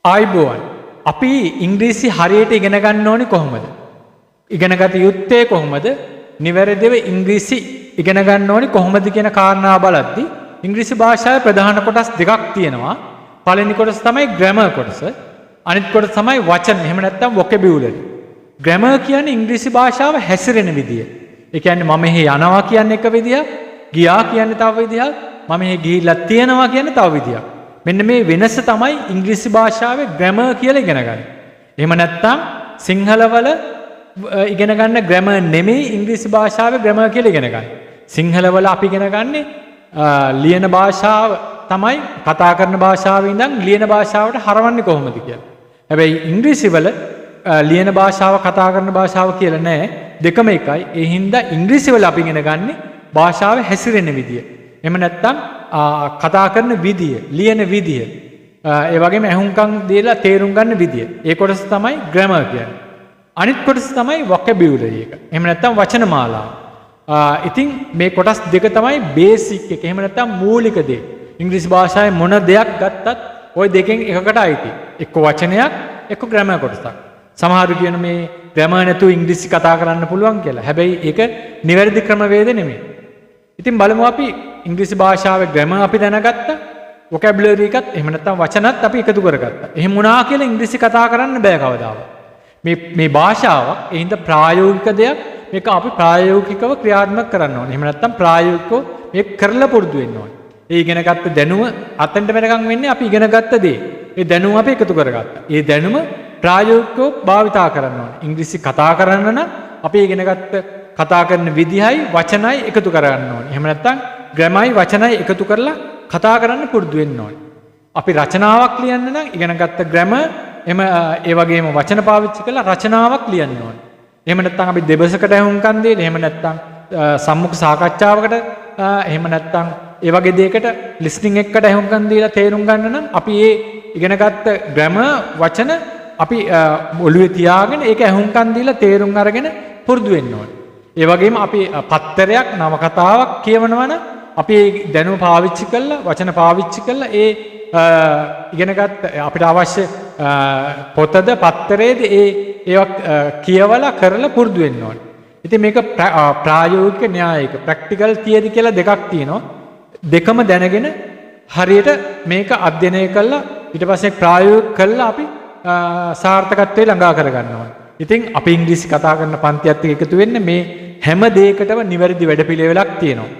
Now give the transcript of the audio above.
ආයිබෝවන් අපි ඉංග්‍රීසි හරියට ඉගෙන ගන්න ඕනේ කොහොමද? ඉගෙන ගත යුත්තේ කොහොමද? නිවැරදිව ඉංග්‍රීසි ඉගෙන ගන්න ඕනේ කොහොමද කියන කාරණා බලද්දී ඉංග්‍රීසි භාෂාවේ ප්‍රධාන කොටස් දෙකක් තියෙනවා. පළවෙනි කොටස තමයි ග්‍රැමර් කොටස. අනිත් කොටස තමයි වචන. එහෙම නැත්නම් වොකැබියුලරි. ග්‍රැමර් කියන්නේ ඉංග්‍රීසි භාෂාව හැසිරෙන විදිය. ඒ කියන්නේ මම මෙහි යනවා කියන්නේ එක විදියක්, ගියා කියන්නේ තව විදියක්, මම මෙහි ගිහිල්ලා තියෙනවා කියන්නේ තව විදියක්. මෙන්න මේ වෙනස තමයි ඉංග්‍රීසි භාෂාවේ ග්‍රැමර් කියලා ඉගෙන ගන්න. එහෙම නැත්නම් සිංහලවල ඉගෙන ගන්න ග්‍රැමර් නෙමෙයි ඉංග්‍රීසි භාෂාවේ ග්‍රැමර් කියලා ඉගෙන ගන්න. සිංහලවල අපි ඉගෙන ගන්නේ ලියන භාෂාව තමයි කතා කරන භාෂාවේ ඉඳන් ලියන භාෂාවට හරවන්නේ කොහොමද කියලා. හැබැයි ඉංග්‍රීසි වල ලියන භාෂාව කතා කරන භාෂාව කියලා නෑ. දෙකම එකයි. ඒ හින්දා ඉංග්‍රීසි වල අපි ඉගෙන ගන්නේ භාෂාවේ හැසිරෙන විදිය. එහෙම නැත්නම් කතා කරන විදිය, ලියන විදිය, ඒ වගේම ඇහුම්කන් දීලා තේරුම් ගන්න විදිය. ඒ කොටස තමයි ග්‍රැමර් කියන්නේ. අනිත් කොටස තමයි වොකැබියුලරි එක. එහෙම නැත්නම් වචන මාලාව. ඉතින් මේ කොටස් දෙක තමයි බේසික් එක. එහෙම නැත්නම් මූලික දේ. ඉංග්‍රීසි භාෂාවේ මොන දෙයක් ගත්තත් ওই දෙකෙන් එකකට අයිති. එක්ක වචනයක්, එක්ක ග්‍රැමර් කොටසක්. සමහරු කියන මේ ග්‍රැමර් නැතුව ඉංග්‍රීසි කතා කරන්න පුළුවන් කියලා. හැබැයි ඒක නිවැරදි ක්‍රමවේද නෙමෙයි. ඉතින් බලමු අපි ඉංග්‍රීසි භාෂාවේ ග්‍රැමර් අපි දැනගත්තා. වොකැබුලරි එකත් එහෙම නැත්නම් වචනත් අපි එකතු කරගත්තා. එහෙම වුණා කියලා ඉංග්‍රීසි කතා කරන්න බෑ කවදාවත්. මේ භාෂාවක් ඒ හින්දා ප්‍රායෝගික දෙයක්. මේක අපි ප්‍රායෝගිකව ක්‍රියාත්මක කරන්න ඕනේ. එහෙම නැත්නම් ප්‍රායෝගිකව මේක කරලා පුරුදු වෙන්න ඕනේ. ඒ ඉගෙනගත්ත දැනුම අතෙන්ට වෙනකන් වෙන්නේ අපි ඉගෙනගත්ත දේ. ඒ දැනුම අපි එකතු කරගත්තා. ඒ දැනුම ප්‍රායෝගිකව භාවිතා කරන්න ඕනේ. ඉංග්‍රීසි කතා කරන්න නම් අපි ඉගෙනගත්ත කතා කරන විදිහයි වචනයි එකතු කරගන්න ඕනේ. එහෙම නැත්නම් ග්‍රැමරයි වචනයි එකතු කරලා කතා කරන්න පුරුදු වෙන්න ඕනේ. අපි රචනාවක් ලියන්න නම් ඉගෙනගත්ත ග්‍රැමර් ඒ වගේම වචන පාවිච්චි කරලා රචනාවක් ලියන්න ඕනේ. එහෙම නැත්නම් අපි දෙබසකට ඇහුම්කන් දෙන්න, එහෙම නැත්නම් සම්මුඛ සාකච්ඡාවකට, එහෙම නැත්නම් ඒ වගේ දෙයකට ලිස්නින් එකකට ඇහුම්කන් දීලා තේරුම් ගන්න නම් අපි ඒ ඉගෙනගත්ත ග්‍රැමර් වචන අපි ඔළුවේ තියාගෙන ඒක ඇහුම්කන් දීලා තේරුම් අරගෙන පුරුදු වෙන්න ඕනේ. ඒ වගේම අපි පත්තරයක් නවකතාවක් කියවනවා නම් අපි ඒ දැනුම පාවිච්චි කරලා වචන පාවිච්චි කරලා ඒ ඉගෙනගත් අපිට අවශ්‍ය පොතද පත්තරේද ඒවා කියවලා කරලා පුරුදු වෙන්න ඕනේ. ඉතින් මේක ප්‍රායෝගික න්‍යායික ප්‍රැක්ටිකල් තියරි කියලා දෙකක් තියෙනවා. දෙකම දැනගෙන හරියට මේක අධ්‍යයනය කළා ඊට පස්සේ ප්‍රායෝගික කළා අපි සාර්ථකත්වයේ ළඟා කරගන්න ඕනේ. ඉතින් අපි ඉංග්‍රීසි කතා කරන පන්තියත් එක්ක එකතු වෙන්න මේ හැම දෙයකටම නිවැරදි වැඩපිළිවෙලක් තියෙනවා.